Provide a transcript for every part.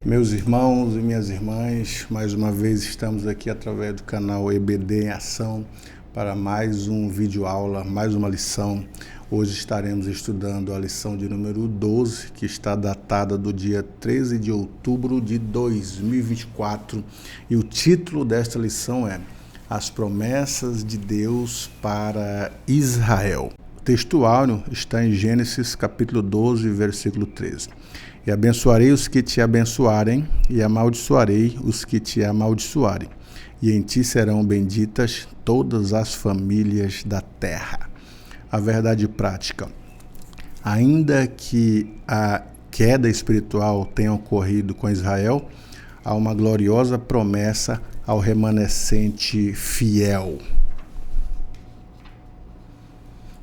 Meus irmãos e minhas irmãs, mais uma vez estamos aqui através do canal EBD em Ação para mais um vídeo aula, mais uma lição. Hoje estaremos estudando a lição de número 12, que está datada do dia 13 de outubro de 2024. E o título desta lição é As Promessas de Deus para Israel. O textuário está em Gênesis capítulo 12, versículo 13. E abençoarei os que te abençoarem, e amaldiçoarei os que te amaldiçoarem. E em ti serão benditas todas as famílias da terra. A verdade prática. Ainda que a queda espiritual tenha ocorrido com Israel, há uma gloriosa promessa ao remanescente fiel.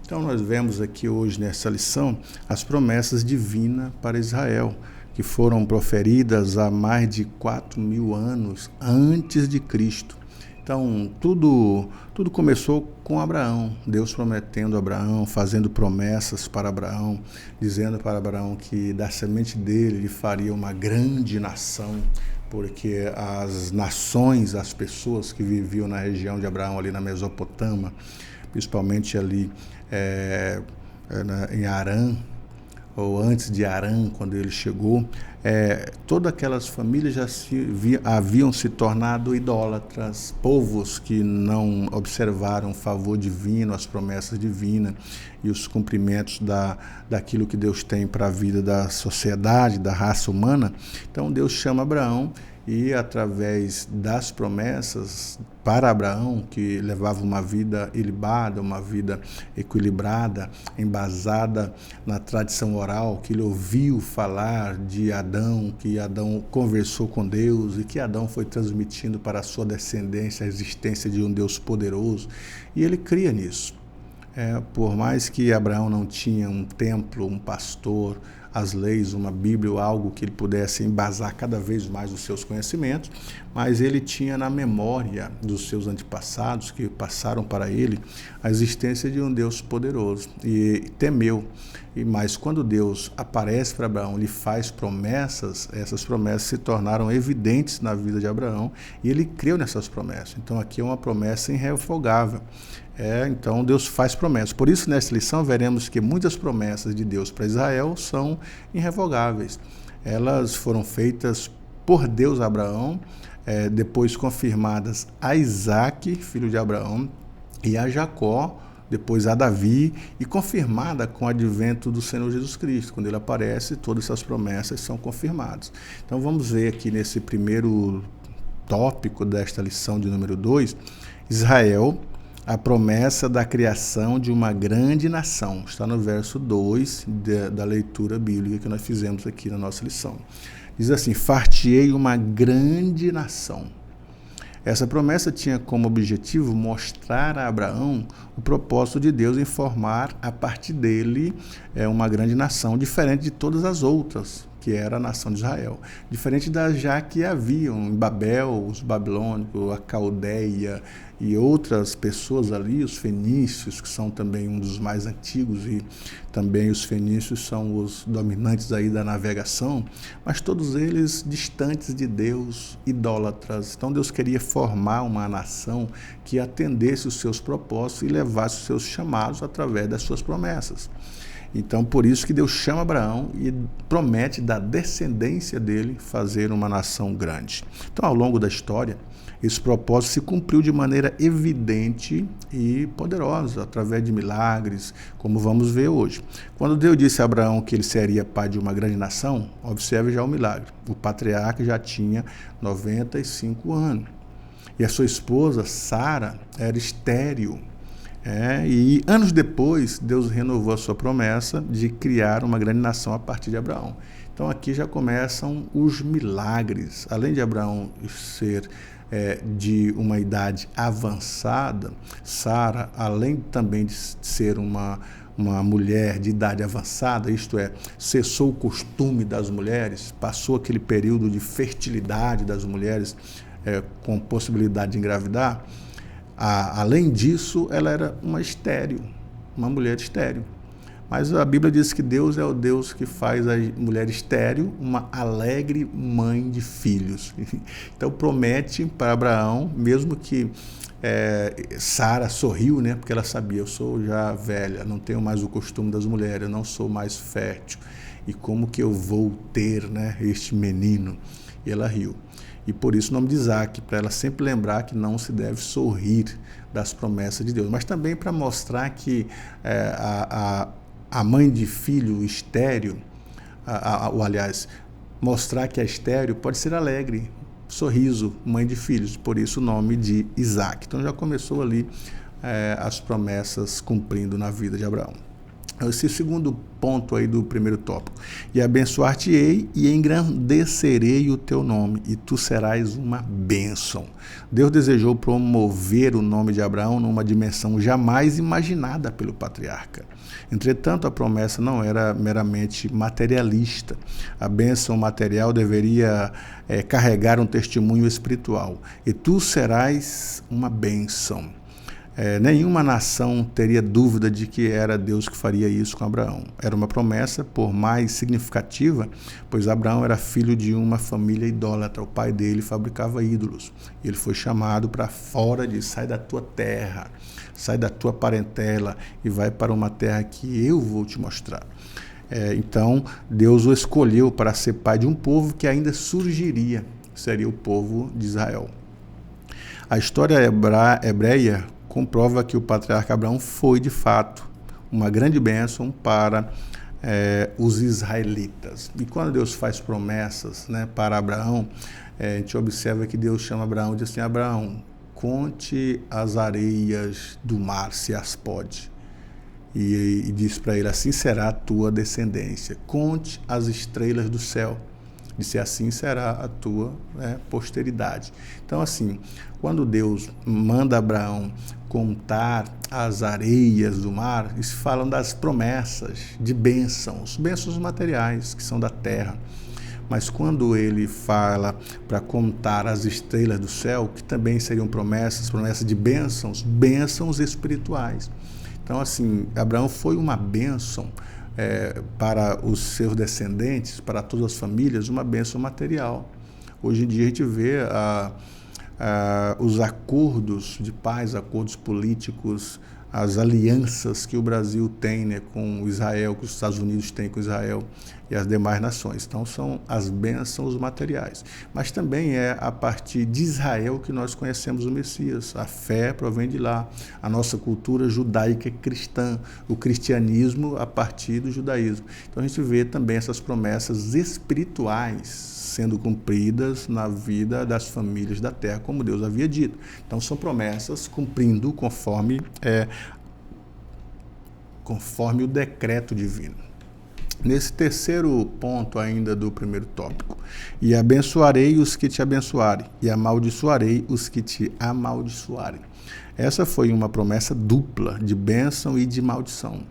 Então nós vemos aqui hoje nessa lição as promessas divinas para Israel, que foram proferidas há mais de 4.000 anos antes de Cristo. Então tudo começou com Abraão, Deus prometendo a Abraão, fazendo promessas para Abraão, dizendo para Abraão que da semente dele ele faria uma grande nação, porque as nações, as pessoas que viviam na região de Abraão, ali na Mesopotâmia, principalmente ali em Harã, ou antes de Harã, quando ele chegou, todas aquelas famílias já haviam se tornado idólatras, povos que não observaram o favor divino, as promessas divinas e os cumprimentos daquilo que Deus tem para a vida da sociedade, da raça humana. Então Deus chama Abraão e através das promessas para Abraão, que levava uma vida ilibada, uma vida equilibrada, embasada na tradição oral, que ele ouviu falar de Adão, que Adão conversou com Deus e que Adão foi transmitindo para a sua descendência a existência de um Deus poderoso, e ele cria nisso. Por mais que Abraão não tinha um templo, um pastor, as leis, uma Bíblia ou algo que ele pudesse embasar cada vez mais os seus conhecimentos, mas ele tinha na memória dos seus antepassados que passaram para ele a existência de um Deus poderoso e temeu. Mas quando Deus aparece para Abraão, lhe faz promessas, essas promessas se tornaram evidentes na vida de Abraão e ele creu nessas promessas. Então aqui é uma promessa irrevogável. Então Deus faz promessas. Por isso, nessa lição, veremos que muitas promessas de Deus para Israel são irrevogáveis. Elas foram feitas por Deus a Abraão, depois confirmadas a Isaac, filho de Abraão, e a Jacó, depois a Davi, e confirmada com o advento do Senhor Jesus Cristo. Quando ele aparece, todas essas promessas são confirmadas. Então vamos ver aqui nesse primeiro tópico desta lição de número 2, Israel, a promessa da criação de uma grande nação. Está no verso 2 da leitura bíblica que nós fizemos aqui na nossa lição. Diz assim: far-te-ei uma grande nação. Essa promessa tinha como objetivo mostrar a Abraão o propósito de Deus em formar a partir dele uma grande nação, diferente de todas as outras, que era a nação de Israel. Diferente das já que haviam em Babel, os babilônicos, a Caldeia e outras pessoas ali, os fenícios, que são também um dos mais antigos, e também os fenícios são os dominantes aí da navegação, mas todos eles distantes de Deus, idólatras. Então Deus queria formar uma nação que atendesse os seus propósitos e levasse os seus chamados através das suas promessas. Então, por isso que Deus chama Abraão e promete da descendência dele fazer uma nação grande. Então, ao longo da história, esse propósito se cumpriu de maneira evidente e poderosa, através de milagres, como vamos ver hoje. Quando Deus disse a Abraão que ele seria pai de uma grande nação, observe já o milagre. O patriarca já tinha 95 anos. E a sua esposa, Sara, era estéril. E anos depois, Deus renovou a sua promessa de criar uma grande nação a partir de Abraão. Então aqui já começam os milagres. Além de Abraão ser de uma idade avançada, Sara, além também de ser uma mulher de idade avançada, isto é, cessou o costume das mulheres, passou aquele período de fertilidade das mulheres com possibilidade de engravidar. Além disso, ela era uma mulher estéril. Mas a Bíblia diz que Deus é o Deus que faz a mulher estéril uma alegre mãe de filhos. Então promete para Abraão, mesmo que Sara sorriu, né? Porque ela sabia, eu sou já velha, não tenho mais o costume das mulheres, eu não sou mais fértil. E como que eu vou ter, né, este menino? E ela riu. E por isso o nome de Isaac, para ela sempre lembrar que não se deve sorrir das promessas de Deus. Mas também para mostrar que a mãe de filho estéril, ou aliás, mostrar que a estéril pode ser alegre, sorriso, mãe de filhos, por isso o nome de Isaac. Então já começou ali as promessas cumprindo na vida de Abraão. Esse segundo ponto aí do primeiro tópico. E abençoar-te-ei e engrandecerei o teu nome, e tu serás uma bênção. Deus desejou promover o nome de Abraão numa dimensão jamais imaginada pelo patriarca. Entretanto, a promessa não era meramente materialista. A bênção material deveria carregar um testemunho espiritual. E tu serás uma bênção. Nenhuma nação teria dúvida de que era Deus que faria isso com Abraão. Era uma promessa, por mais significativa, pois Abraão era filho de uma família idólatra. O pai dele fabricava ídolos. Ele foi chamado para fora sai da tua terra, sai da tua parentela e vai para uma terra que eu vou te mostrar. Então, Deus o escolheu para ser pai de um povo que ainda surgiria, seria o povo de Israel. A história hebreia comprova que o patriarca Abraão foi, de fato, uma grande bênção para os israelitas. E quando Deus faz promessas, né, para Abraão, a gente observa que Deus chama Abraão e diz assim: Abraão, conte as areias do mar, se as pode. E diz para ele: assim será a tua descendência. Conte as estrelas do céu. Disse: assim será a tua posteridade. Então, assim, quando Deus manda Abraão contar as areias do mar, eles falam das promessas de bênçãos materiais que são da terra. Mas quando ele fala para contar as estrelas do céu, que também seriam promessas de bênçãos espirituais. Então, assim, Abraão foi uma bênção para os seus descendentes, para todas as famílias, uma bênção material. Hoje em dia a gente vê os acordos de paz, acordos políticos, as alianças que o Brasil tem, né, com Israel, que os Estados Unidos têm com Israel e as demais nações. Então são as bênçãos materiais. Mas também é a partir de Israel que nós conhecemos o Messias. A fé provém de lá. A nossa cultura judaica cristã, o cristianismo a partir do judaísmo. Então a gente vê também essas promessas espirituais sendo cumpridas na vida das famílias da terra, como Deus havia dito. Então são promessas cumprindo conforme o decreto divino. Nesse terceiro ponto ainda do primeiro tópico: e abençoarei os que te abençoarem, e amaldiçoarei os que te amaldiçoarem. Essa foi uma promessa dupla, de bênção e de maldição.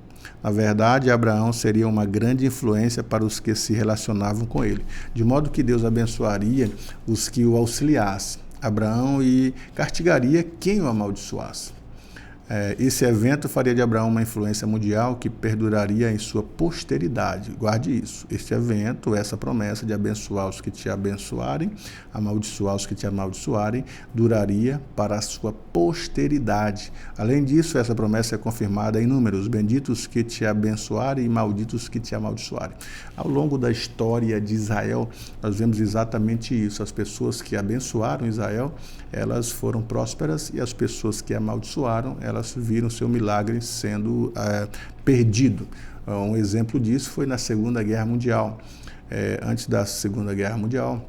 Na verdade, Abraão seria uma grande influência para os que se relacionavam com ele, de modo que Deus abençoaria os que o auxiliassem, Abraão, e castigaria quem o amaldiçoasse. Esse evento faria de Abraão uma influência mundial que perduraria em sua posteridade. Guarde isso. Este evento, essa promessa de abençoar os que te abençoarem, amaldiçoar os que te amaldiçoarem, duraria para a sua posteridade. Além disso, essa promessa é confirmada em números: benditos que te abençoarem e malditos que te amaldiçoarem. Ao longo da história de Israel, nós vemos exatamente isso. As pessoas que abençoaram Israel, elas foram prósperas, e as pessoas que amaldiçoaram, elas viram seu milagre sendo perdido. Um exemplo disso foi na Segunda Guerra Mundial. Antes da Segunda Guerra Mundial,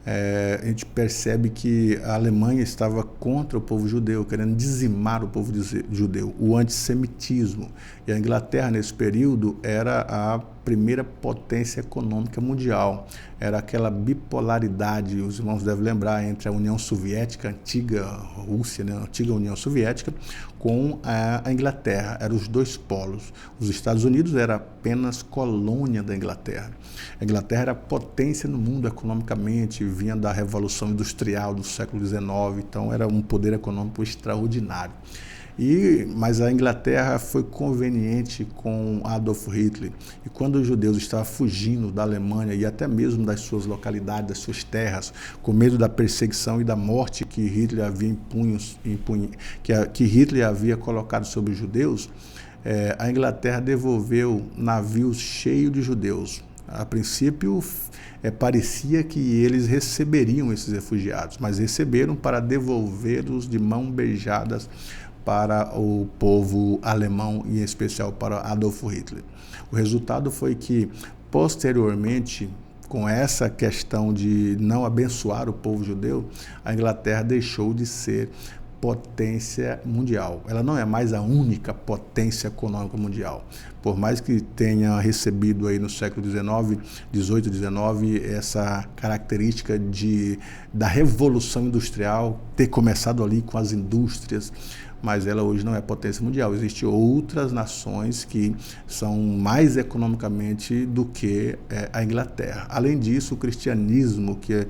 a gente percebe que a Alemanha estava contra o povo judeu, querendo dizimar o povo judeu, o antissemitismo. E a Inglaterra, nesse período, era a primeira potência econômica mundial. Era aquela bipolaridade, os irmãos devem lembrar, entre a União Soviética, a antiga Rússia, né, a antiga União Soviética, com a Inglaterra. Eram os dois polos. Os Estados Unidos era apenas colônia da Inglaterra. A Inglaterra era potência no mundo economicamente, vinha da Revolução Industrial do século XIX, então era um poder econômico extraordinário. Mas a Inglaterra foi conveniente com Adolf Hitler. E quando os judeus estavam fugindo da Alemanha e até mesmo das suas localidades, das suas terras, com medo da perseguição e da morte que Hitler havia colocado sobre os judeus, a Inglaterra devolveu navios cheios de judeus. A princípio, parecia que eles receberiam esses refugiados, mas receberam para devolvê-los de mãos beijadas para o povo alemão, em especial para Adolf Hitler. O resultado foi que, posteriormente, com essa questão de não abençoar o povo judeu, a Inglaterra deixou de ser potência mundial. Ela não é mais a única potência econômica mundial. Por mais que tenha recebido aí no século XIX, XVIII, XIX, essa característica da revolução industrial, ter começado ali com as indústrias, mas ela hoje não é potência mundial. Existem outras nações que são mais economicamente do que a Inglaterra. Além disso, o cristianismo que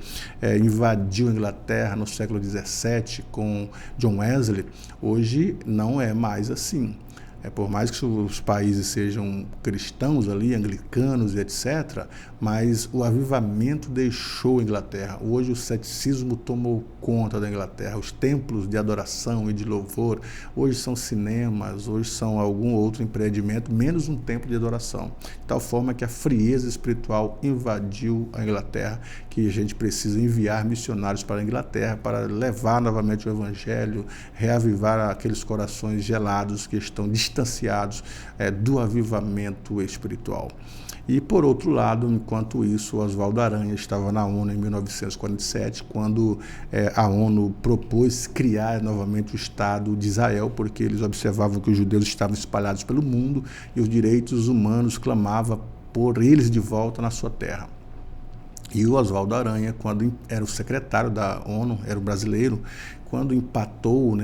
invadiu a Inglaterra no século XVII com John Wesley, hoje não é mais assim. Por mais que os países sejam cristãos ali, anglicanos e etc., mas o avivamento deixou a Inglaterra. Hoje o ceticismo tomou conta da Inglaterra. Os templos de adoração e de louvor, hoje são cinemas, hoje são algum outro empreendimento, menos um templo de adoração. De tal forma que a frieza espiritual invadiu a Inglaterra, que a gente precisa enviar missionários para a Inglaterra para levar novamente o evangelho, reavivar aqueles corações gelados que estão distanciados do avivamento espiritual. E, por outro lado, enquanto isso, Oswaldo Aranha estava na ONU em 1947, quando a ONU propôs criar novamente o Estado de Israel, porque eles observavam que os judeus estavam espalhados pelo mundo e os direitos humanos clamavam por eles de volta na sua terra. E o Oswaldo Aranha, quando era o secretário da ONU, era o brasileiro, quando empatou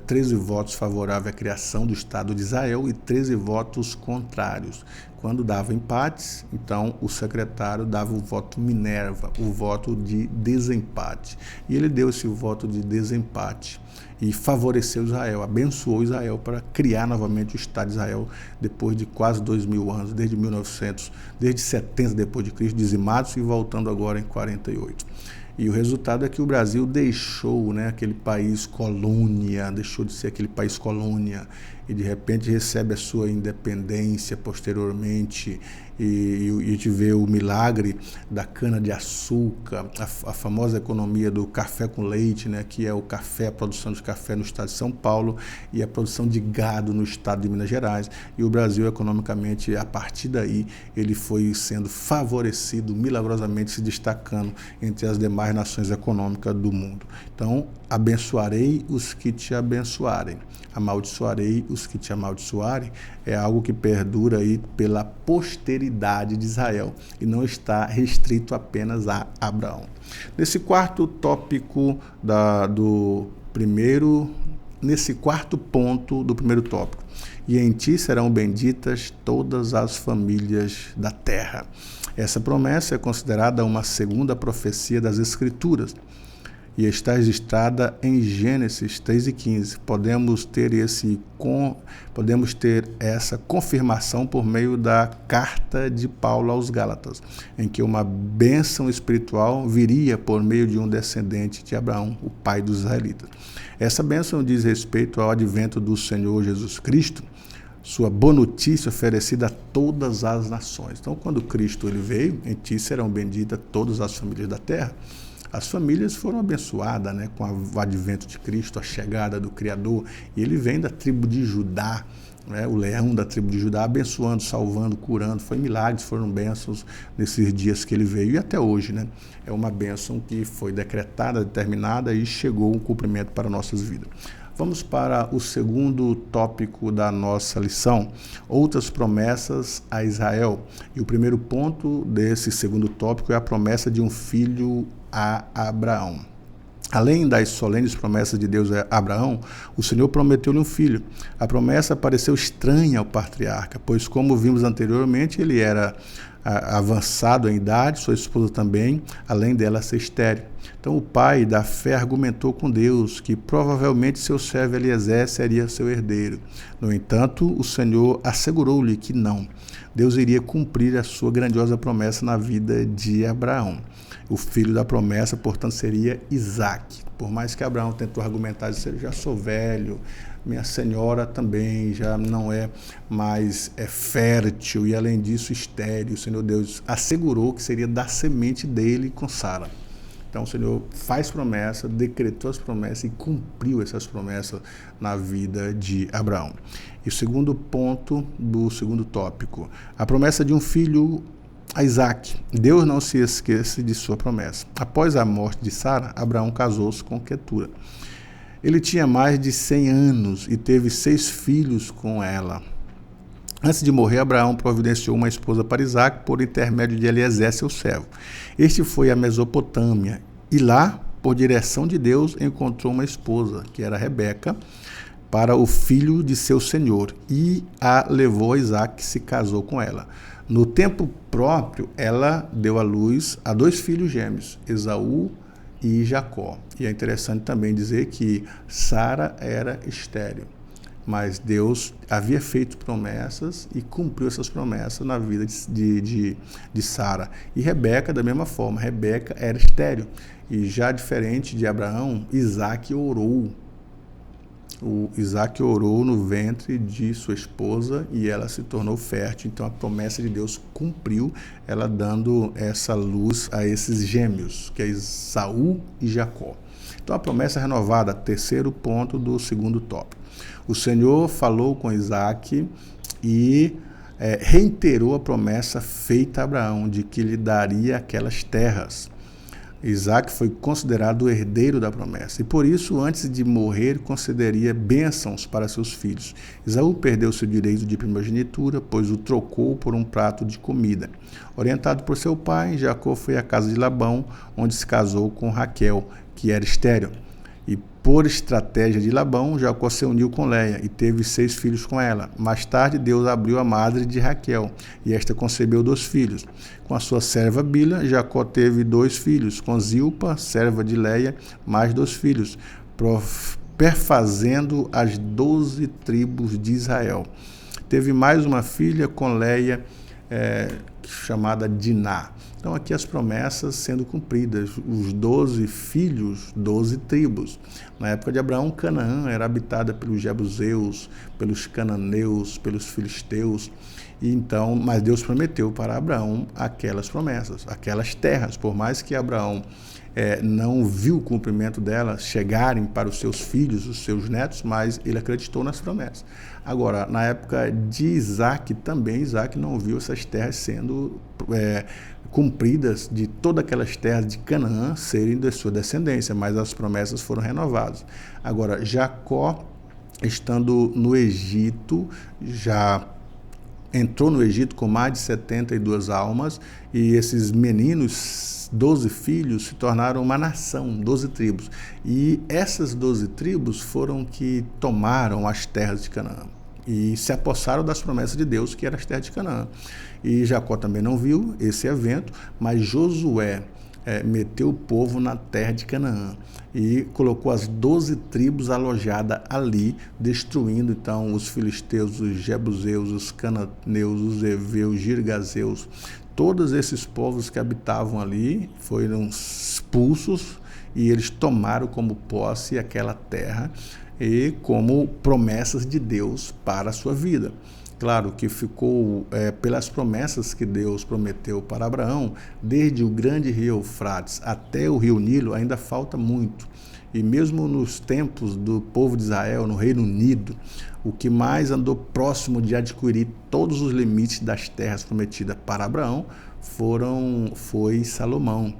13 votos favoráveis à criação do Estado de Israel e 13 votos contrários. Quando dava empates, então o secretário dava o voto Minerva, o voto de desempate. E ele deu esse voto de desempate e favoreceu Israel, abençoou Israel para criar novamente o Estado de Israel depois de quase 2000 anos, desde 70 depois de Cristo, dizimados e voltando agora em 48. E o resultado é que o Brasil deixou aquele país colônia, deixou de ser aquele país colônia e de repente recebe a sua independência posteriormente e a gente vê o milagre da cana-de-açúcar, a famosa economia do café com leite, que é o café, a produção de café no estado de São Paulo e a produção de gado no estado de Minas Gerais. E o Brasil, economicamente, a partir daí, ele foi sendo favorecido, milagrosamente se destacando entre as demais nações econômicas do mundo. Então, abençoarei os que te abençoarem, amaldiçoarei os que te amaldiçoarem, é algo que perdura aí pela posteridade de Israel e não está restrito apenas a Abraão. Nesse quarto tópico nesse quarto ponto do primeiro tópico, e em ti serão benditas todas as famílias da terra. Essa promessa é considerada uma segunda profecia das Escrituras e está registrada em Gênesis 3:15. Podemos ter essa confirmação por meio da carta de Paulo aos Gálatas, em que uma bênção espiritual viria por meio de um descendente de Abraão, o pai dos israelitas. Essa bênção diz respeito ao advento do Senhor Jesus Cristo, sua boa notícia oferecida a todas as nações. Então, quando Cristo veio, em ti serão benditas todas as famílias da terra. As famílias foram abençoadas com o advento de Cristo, a chegada do Criador, e ele vem da tribo de Judá, o leão da tribo de Judá, abençoando, salvando, curando. Foi milagres, foram bênçãos nesses dias que ele veio, e até hoje, é uma bênção que foi decretada, determinada e chegou um cumprimento para nossas vidas. Vamos para o segundo tópico da nossa lição, outras promessas a Israel. E o primeiro ponto desse segundo tópico é a promessa de um filho a Abraão. Além das solenes promessas de Deus a Abraão, o Senhor prometeu-lhe um filho. A promessa pareceu estranha ao patriarca, pois, como vimos anteriormente, ele era avançado em idade, sua esposa também, além dela ser estéril. Então o pai da fé argumentou com Deus que provavelmente seu servo Eliezer seria seu herdeiro. No entanto, o Senhor assegurou-lhe que não. Deus iria cumprir a sua grandiosa promessa na vida de Abraão. O filho da promessa, portanto, seria Isaque. Por mais que Abraão tentou argumentar, disse, eu já sou velho, minha senhora também já não é mais fértil e, além disso, estéril. O Senhor Deus assegurou que seria da semente dele com Sara. Então, o Senhor faz promessa, decretou as promessas e cumpriu essas promessas na vida de Abraão. E o segundo ponto do segundo tópico, a promessa de um filho a Isaque. Deus não se esquece de sua promessa. Após a morte de Sara, Abraão casou-se com Quetura. Ele tinha mais de 100 anos e teve 6 filhos com ela. Antes de morrer, Abraão providenciou uma esposa para Isaque por intermédio de Eliezer, seu servo. Este foi a Mesopotâmia e lá, por direção de Deus, encontrou uma esposa, que era Rebeca, para o filho de seu senhor, e a levou a Isaque, que se casou com ela. No tempo próprio, ela deu à luz a 2 filhos gêmeos, Esaú e Jacó. E é interessante também dizer que Sara era estéril, mas Deus havia feito promessas e cumpriu essas promessas na vida de Sara. E Rebeca, da mesma forma, Rebeca era estéril. E já diferente de Abraão, Isaque orou. Isaque orou no ventre de sua esposa e ela se tornou fértil. Então a promessa de Deus cumpriu, ela dando essa luz a esses gêmeos, que é Esaú e Jacó. Então a promessa renovada, terceiro ponto do segundo tópico. O Senhor falou com Isaque e reiterou a promessa feita a Abraão de que lhe daria aquelas terras. Isaque foi considerado o herdeiro da promessa e por isso, antes de morrer, concederia bênçãos para seus filhos. Esaú perdeu seu direito de primogenitura, pois o trocou por um prato de comida. Orientado por seu pai, Jacó foi à casa de Labão, onde se casou com Raquel, que era estéril. E por estratégia de Labão, Jacó se uniu com Léia e teve 6 filhos com ela. Mais tarde, Deus abriu a madre de Raquel e esta concebeu 2 filhos. Com a sua serva Bila, Jacó teve 2 filhos. Com Zilpa, serva de Léia, mais 2 filhos, perfazendo as 12 tribos de Israel. Teve mais uma filha com Léia, chamada Diná. Então aqui as promessas sendo cumpridas, os 12 filhos, 12 tribos. Na época de Abraão, Canaã era habitada pelos jebuseus, pelos cananeus, pelos filisteus. E então, mas Deus prometeu para Abraão aquelas promessas, aquelas terras. Por mais que Abraão não viu o cumprimento delas chegarem para os seus filhos, os seus netos, mas ele acreditou nas promessas. Agora, na época de Isaque, também Isaque não viu essas terras sendo cumpridas, de todas aquelas terras de Canaã serem de sua descendência, mas as promessas foram renovadas. Agora, Jacó, estando no Egito, já entrou no Egito com mais de 72 almas, e esses meninos, 12 filhos, se tornaram uma nação, 12 tribos. E essas 12 tribos foram que tomaram as terras de Canaã e se apossaram das promessas de Deus, que eram as terras de Canaã. E Jacó também não viu esse evento, mas Josué meteu o povo na terra de Canaã e colocou as 12 tribos alojadas ali, destruindo então os filisteus, os jebuseus, os cananeus, os heveus, os girgazeus. Todos esses povos que habitavam ali foram expulsos e eles tomaram como posse aquela terra e como promessas de Deus para a sua vida. Claro que ficou pelas promessas que Deus prometeu para Abraão, desde o grande rio Eufrates até o rio Nilo, ainda falta muito. E mesmo nos tempos do povo de Israel, no Reino Unido, o que mais andou próximo de adquirir todos os limites das terras prometidas para Abraão foi Salomão.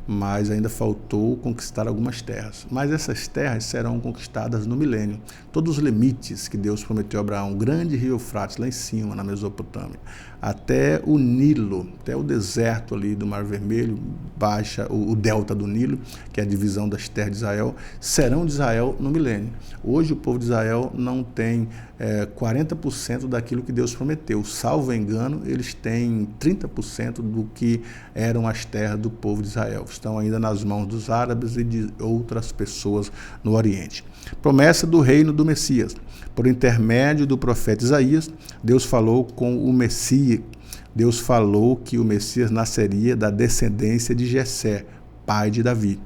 Mas ainda faltou conquistar algumas terras. Mas essas terras serão conquistadas no milênio. Todos os limites que Deus prometeu a Abraão, o grande rio Eufrates, lá em cima, na Mesopotâmia, até o Nilo, até o deserto ali do Mar Vermelho, baixa o delta do Nilo, que é a divisão das terras de Israel, serão de Israel no milênio. Hoje o povo de Israel não tem 40% daquilo que Deus prometeu. Salvo engano, eles têm 30% do que eram as terras do povo de Israel. Estão ainda nas mãos dos árabes e de outras pessoas no Oriente. Promessa do reino do Messias. Por intermédio do profeta Isaías, Deus falou com o Messias. Deus falou que o Messias nasceria da descendência de Jessé, pai de Davi,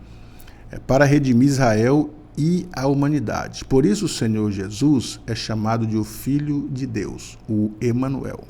para redimir Israel e a humanidade. Por isso o Senhor Jesus é chamado de o Filho de Deus, o Emanuel.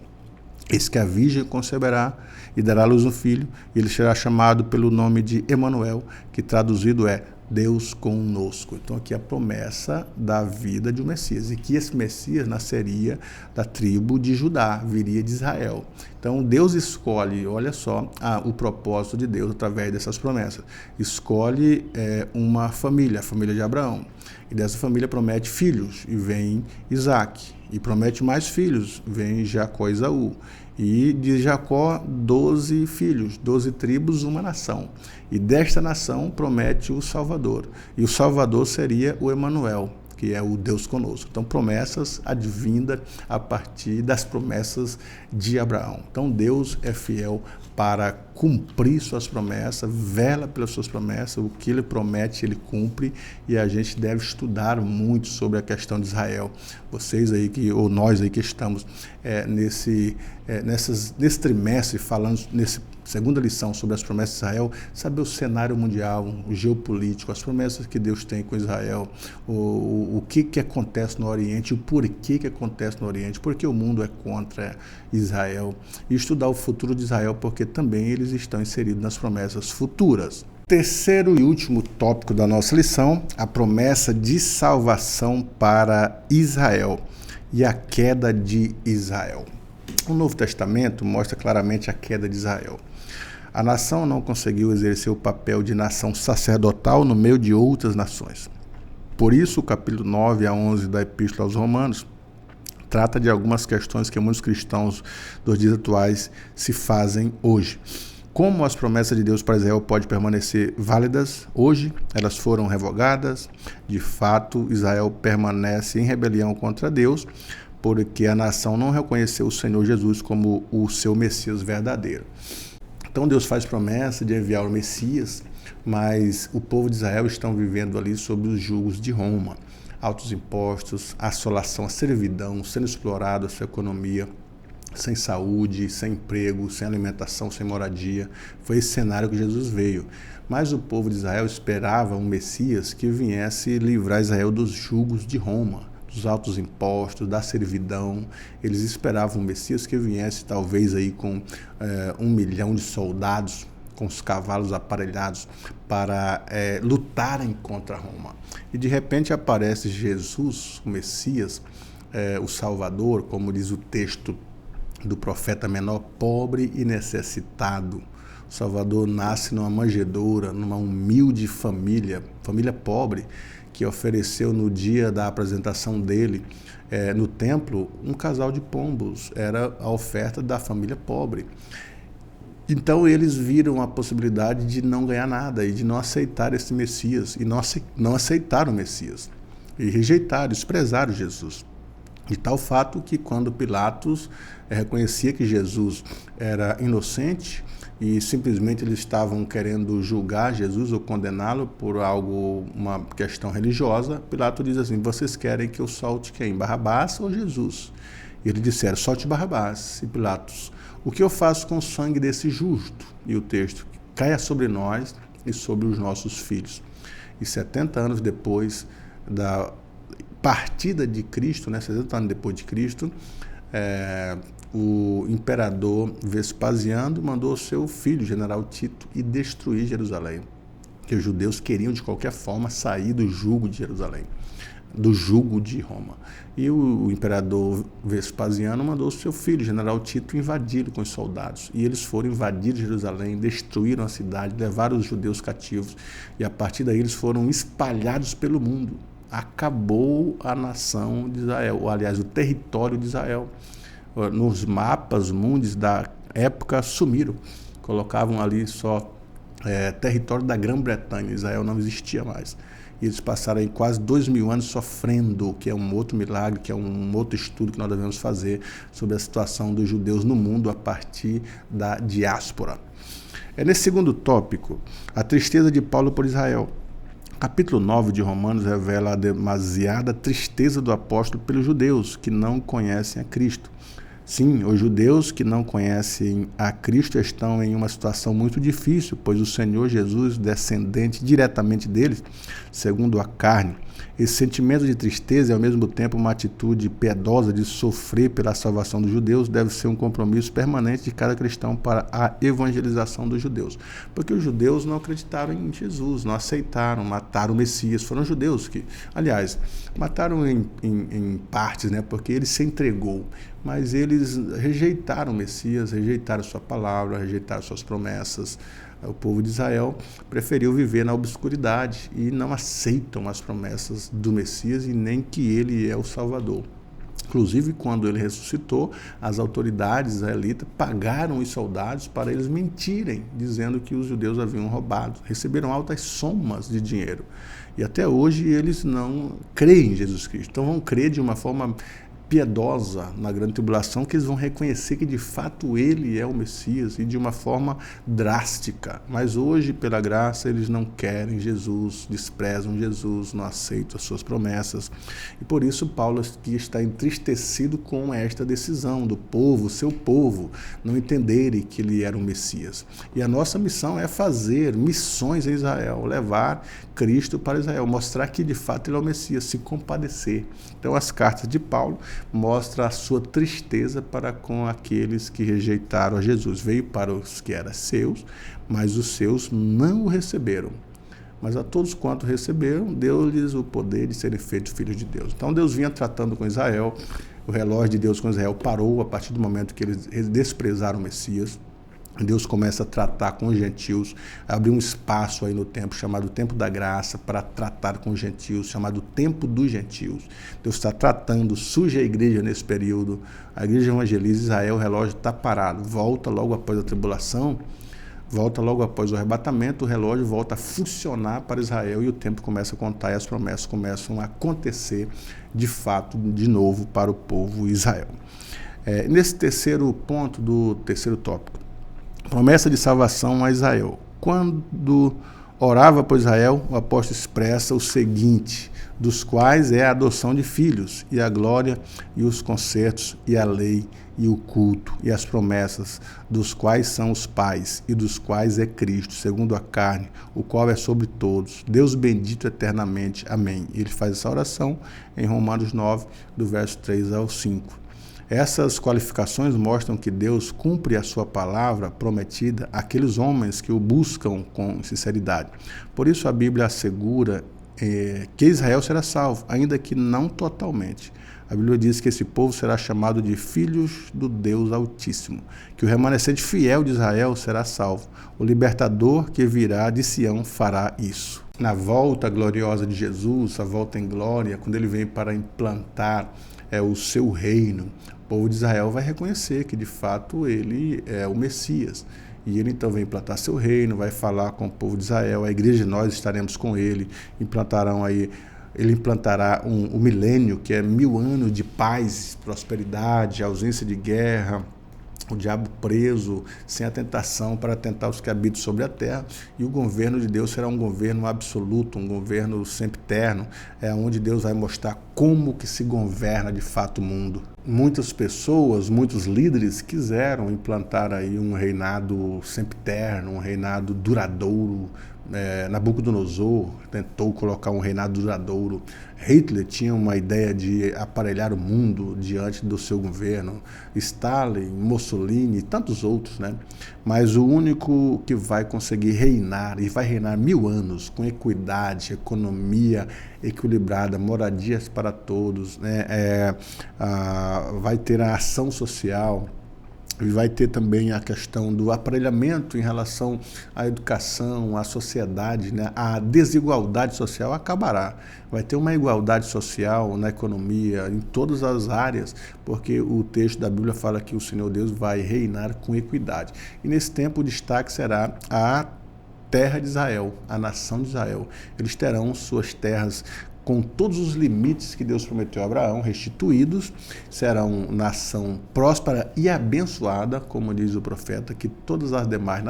Eis que a virgem conceberá e dará à luz um filho, e ele será chamado pelo nome de Emanuel, que traduzido é Deus conosco. Então aqui a promessa da vida de um Messias, e que esse Messias nasceria da tribo de Judá, viria de Israel. Então Deus escolhe, olha só, o propósito de Deus através dessas promessas. Escolhe uma família, a família de Abraão, e dessa família promete filhos, e vem Isaac, e promete mais filhos, vem Jacó e Esaú. E de Jacó, 12 filhos, 12 tribos, uma nação. E desta nação promete o Salvador. E o Salvador seria o Emanuel, que é o Deus conosco. Então, promessas advindas a partir das promessas de Abraão. Então, Deus é fiel para cumprir suas promessas, vela pelas suas promessas, o que ele promete, ele cumpre, e a gente deve estudar muito sobre a questão de Israel. Vocês aí, ou nós aí que estamos nesse trimestre, falando nessa segunda lição sobre as promessas de Israel, saber o cenário mundial, o geopolítico, as promessas que Deus tem com Israel, o que acontece no Oriente, o porquê que acontece no Oriente, porque o mundo é contra Israel, e estudar o futuro de Israel, porque também eles estão inseridos nas promessas futuras. Terceiro e último tópico da nossa lição, a promessa de salvação para Israel e a queda de Israel. O Novo Testamento mostra claramente a queda de Israel. A nação não conseguiu exercer o papel de nação sacerdotal no meio de outras nações. Por isso, o capítulo 9 a 11 da Epístola aos Romanos trata de algumas questões que muitos cristãos dos dias atuais se fazem hoje. Como as promessas de Deus para Israel podem permanecer válidas hoje? Elas foram revogadas. De fato, Israel permanece em rebelião contra Deus, porque a nação não reconheceu o Senhor Jesus como o seu Messias verdadeiro. Então Deus faz promessa de enviar o Messias, mas o povo de Israel estão vivendo ali sob os julgos de Roma. Altos impostos, assolação, a servidão, sendo explorado a sua economia, sem saúde, sem emprego, sem alimentação, sem moradia. Foi esse cenário que Jesus veio. Mas o povo de Israel esperava um Messias que viesse livrar Israel dos julgos de Roma, dos altos impostos, da servidão. Eles esperavam um Messias que viesse talvez aí com 1 milhão de soldados, com os cavalos aparelhados para lutarem contra Roma. E de repente aparece Jesus, o Messias, o Salvador, como diz o texto do profeta menor, pobre e necessitado. O Salvador nasce numa manjedoura, numa humilde família pobre, que ofereceu no dia da apresentação dele no templo um casal de pombos. Era a oferta da família pobre. Então eles viram a possibilidade de não ganhar nada e de não aceitar esse Messias, e não aceitaram o Messias, e rejeitaram, desprezaram Jesus. De tal fato que quando Pilatos reconhecia que Jesus era inocente e simplesmente eles estavam querendo julgar Jesus ou condená-lo por uma questão religiosa, Pilatos diz assim: vocês querem que eu solte quem? Barrabás ou Jesus? E eles disseram: solte Barrabás. E Pilatos: o que eu faço com o sangue desse justo? E o texto: caia sobre nós e sobre os nossos filhos. E 70 anos depois da partida de Cristo, 60 anos depois de Cristo, o imperador Vespasiano mandou seu filho, general Tito, ir destruir Jerusalém, que os judeus queriam de qualquer forma sair do jugo de Jerusalém, do jugo de Roma. E o imperador Vespasiano mandou seu filho, general Tito, invadi-lo com os soldados. E eles foram invadir Jerusalém, destruíram a cidade, levaram os judeus cativos, e a partir daí eles foram espalhados pelo mundo. Acabou a nação de Israel, aliás, o território de Israel. Nos mapas mundos da época sumiram, colocavam ali só território da Grã-Bretanha. Israel não existia mais. E eles passaram aí quase 2000 anos sofrendo, que é um outro milagre, que é um outro estudo que nós devemos fazer sobre a situação dos judeus no mundo a partir da diáspora. Nesse segundo tópico, a tristeza de Paulo por Israel. Capítulo 9 de Romanos revela a demasiada tristeza do apóstolo pelos judeus que não conhecem a Cristo. Sim, os judeus que não conhecem a Cristo estão em uma situação muito difícil, pois o Senhor Jesus, descendente diretamente deles, segundo a carne, esse sentimento de tristeza e ao mesmo tempo uma atitude piedosa de sofrer pela salvação dos judeus deve ser um compromisso permanente de cada cristão para a evangelização dos judeus. Porque os judeus não acreditaram em Jesus, não aceitaram, mataram o Messias. Foram os judeus que, aliás, mataram em partes, né? Porque ele se entregou. Mas eles rejeitaram o Messias, rejeitaram sua palavra, rejeitaram suas promessas. O povo de Israel preferiu viver na obscuridade e não aceitam as promessas do Messias e nem que ele é o Salvador. Inclusive, quando ele ressuscitou, as autoridades israelitas pagaram os soldados para eles mentirem, dizendo que os judeus haviam roubado. Receberam altas somas de dinheiro. E até hoje eles não creem em Jesus Cristo. Então vão crer de uma forma piedosa na grande tribulação, que eles vão reconhecer que de fato ele é o Messias e de uma forma drástica. Mas hoje, pela graça, eles não querem Jesus, desprezam Jesus, não aceitam as suas promessas. E por isso Paulo aqui está entristecido com esta decisão do povo, seu povo, não entenderem que ele era o Messias. E a nossa missão é fazer missões em Israel, levar Cristo para Israel, mostrar que de fato ele é o Messias, se compadecer. Então as cartas de Paulo mostram a sua tristeza para com aqueles que rejeitaram a Jesus. Veio para os que eram seus, mas os seus não o receberam. Mas a todos quanto receberam, deu-lhes o poder de serem feitos filhos de Deus. Então Deus vinha tratando com Israel, o relógio de Deus com Israel parou a partir do momento que eles desprezaram o Messias. Deus começa a tratar com os gentios, abrir um espaço aí no tempo chamado Tempo da Graça para tratar com os gentios, chamado Tempo dos Gentios. Deus está tratando, surge a igreja nesse período, a igreja evangeliza Israel, o relógio está parado, volta logo após a tribulação, volta logo após o arrebatamento, o relógio volta a funcionar para Israel e o tempo começa a contar e as promessas começam a acontecer de fato, de novo, para o povo Israel. Nesse terceiro ponto do terceiro tópico, promessa de salvação a Israel. Quando orava por Israel, o apóstolo expressa o seguinte, dos quais é a adoção de filhos, e a glória, e os concertos, e a lei, e o culto, e as promessas, dos quais são os pais, e dos quais é Cristo, segundo a carne, o qual é sobre todos. Deus bendito eternamente. Amém. Ele faz essa oração em Romanos 9, do verso 3 ao 5. Essas qualificações mostram que Deus cumpre a sua palavra prometida àqueles homens que o buscam com sinceridade. Por isso a Bíblia assegura que Israel será salvo, ainda que não totalmente. A Bíblia diz que esse povo será chamado de filhos do Deus Altíssimo, que o remanescente fiel de Israel será salvo. O libertador que virá de Sião fará isso. Na volta gloriosa de Jesus, a volta em glória, quando ele vem para implantar o seu reino, o povo de Israel vai reconhecer que de fato ele é o Messias. E ele então vem implantar seu reino, vai falar com o povo de Israel, a igreja de nós estaremos com ele, ele implantará o milênio, que é 1000 anos de paz, prosperidade, ausência de guerra, o diabo preso, sem a tentação para tentar os que habitam sobre a terra, e o governo de Deus será um governo absoluto, um governo sempiterno, onde Deus vai mostrar como que se governa de fato o mundo. Muitas pessoas, muitos líderes quiseram implantar aí um reinado sempiterno, um reinado duradouro. Nabucodonosor tentou colocar um reinado duradouro. Hitler tinha uma ideia de aparelhar o mundo diante do seu governo. Stalin, Mussolini e tantos outros, né? Mas o único que vai conseguir reinar, e vai reinar 1000 anos, com equidade, economia equilibrada, moradias para todos, né? Vai ter a ação social, e vai ter também a questão do aparelhamento em relação à educação, à sociedade, né? A desigualdade social acabará. Vai ter uma igualdade social na economia, em todas as áreas, porque o texto da Bíblia fala que o Senhor Deus vai reinar com equidade. E nesse tempo o destaque será a terra de Israel, a nação de Israel. Eles terão suas terras com todos os limites que Deus prometeu a Abraão, restituídos, serão nação próspera e abençoada, como diz o profeta, que todas as demais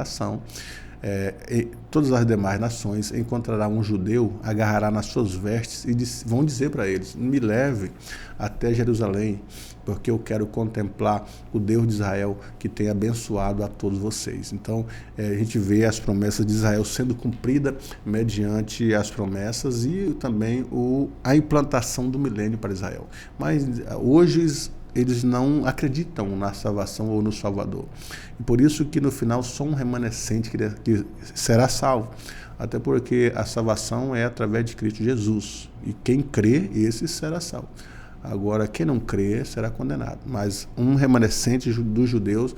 nações encontrarão um judeu, agarrará nas suas vestes e vão dizer para eles: me leve até Jerusalém, porque eu quero contemplar o Deus de Israel que tem abençoado a todos vocês. Então, a gente vê as promessas de Israel sendo cumpridas mediante as promessas e também a implantação do milênio para Israel. Mas hoje eles não acreditam na salvação ou no Salvador. E por isso que no final só um remanescente que será salvo. Até porque a salvação é através de Cristo Jesus. E quem crê, esse será salvo. Agora, quem não crê será condenado. Mas um remanescente dos judeus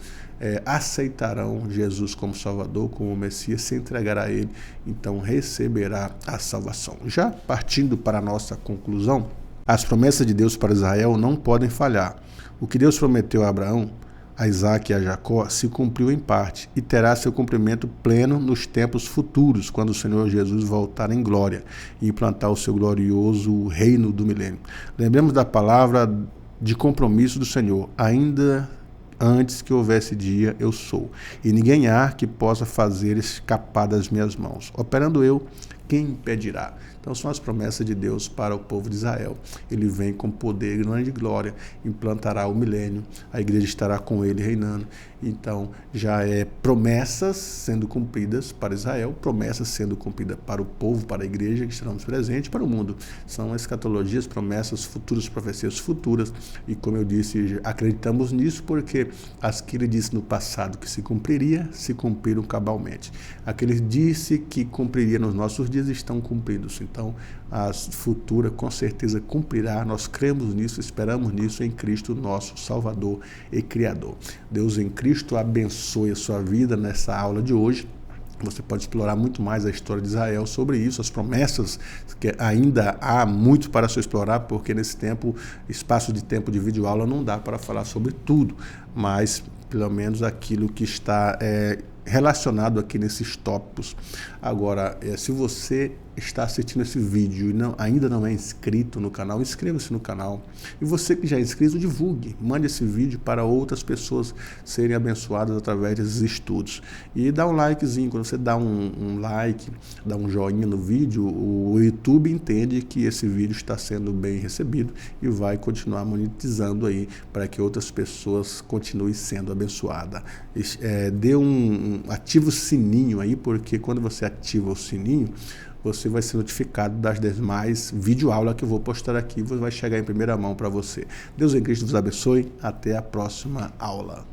aceitarão Jesus como Salvador, como Messias, se entregará a Ele, então receberá a salvação. Já partindo para a nossa conclusão, as promessas de Deus para Israel não podem falhar. O que Deus prometeu a Abraão, a Isaac e a Jacó se cumpriu em parte e terá seu cumprimento pleno nos tempos futuros, quando o Senhor Jesus voltar em glória e implantar o seu glorioso reino do milênio. Lembremos da palavra de compromisso do Senhor: ainda antes que houvesse dia, eu sou, e ninguém há que possa fazer escapar das minhas mãos. Operando eu, quem impedirá? Então são as promessas de Deus para o povo de Israel. Ele vem com poder e grande glória, implantará o milênio, a igreja estará com ele reinando. Então já é promessas sendo cumpridas para Israel, promessas sendo cumpridas para o povo, para a igreja que estaremos presentes, para o mundo. São escatologias, promessas futuras, profecias futuras. E como eu disse, acreditamos nisso porque as que ele disse no passado que se cumpriria, se cumpriram cabalmente. Aqueles disse que cumpriria nos nossos dias estão cumpridos. Então, a futura com certeza cumprirá. Nós cremos nisso, esperamos nisso em Cristo, nosso Salvador e Criador. Deus em Cristo abençoe a sua vida nessa aula de hoje. Você pode explorar muito mais a história de Israel sobre isso, as promessas, que ainda há muito para se explorar, porque nesse tempo, espaço de tempo de videoaula não dá para falar sobre tudo, mas pelo menos aquilo que está relacionado aqui nesses tópicos. Agora, se você está assistindo esse vídeo e ainda não é inscrito no canal, inscreva-se no canal. E você que já é inscrito, divulgue, mande esse vídeo para outras pessoas serem abençoadas através desses estudos. E dá um likezinho, quando você dá um like, dá um joinha no vídeo, o YouTube entende que esse vídeo está sendo bem recebido e vai continuar monetizando aí para que outras pessoas continuem sendo abençoadas. Ativa o sininho aí, porque quando você ativa o sininho, você vai ser notificado das demais videoaulas que eu vou postar aqui, vai chegar em primeira mão para você. Deus em Cristo vos abençoe, até a próxima aula.